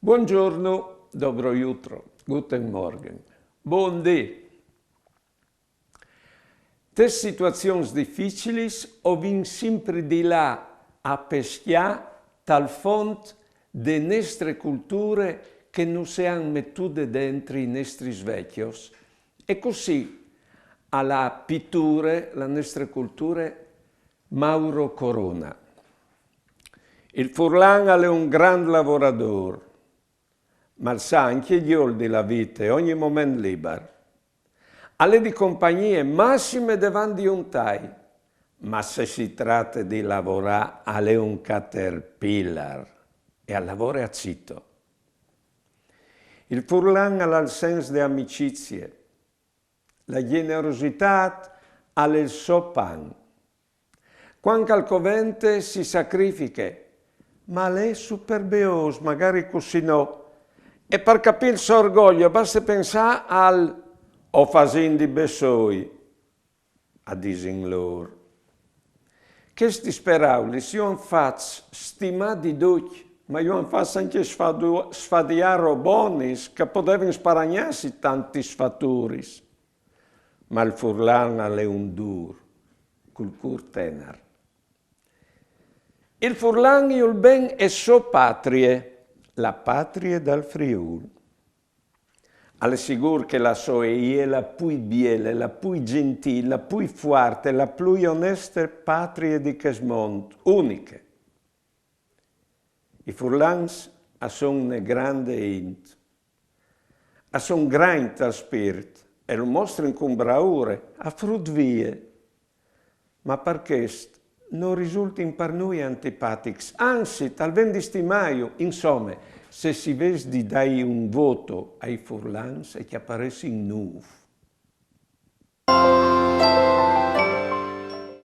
Buongiorno, dobro jutro, guten Morgen, bon dì. Te situazioni difficili o vin sempre di là a peschiare tal font de nostre culture che non siano mettute dentro i nostri svecchios. E così alla pittura, la nostra cultura, Mauro Corona. Il Furlan è un gran lavoratore, ma sa anche gli ol della vita, ogni momento libero. Alle di compagnie massime davanti un tai, ma se si tratta di lavorare alle un caterpillar e a lavoro a cito. Il Furlan ha il senso di amicizie, la generosità ha il suo pan. Quando al covente si sacrifica, ma lei è super beos, magari così no. E per capire il suo orgoglio basta pensare al o facendo bessoi a disin loro. Questi speravoli si hanno fatto stimati tutti, ma io hanno fatto anche sfadiare bonis che potevano sparagnarsi tanti sfatturis. Ma il Furlan è un dur, col cur tener. Il Furlan il ben è sua patria, la patria dal Friuli. Alle sicuro che la sua è la più bella, la più gentile, la più forte, la più onesta patria di Casmont, unica. I Furlans sono una grande int, sono grande al spirito e lo mostrano con bravura, a frutvie, ma per questo non risultano per noi antipatici, anzi, talvez di stimaio, insomma, se si vede di dare un voto ai Furlans e che apparessi in nuovo.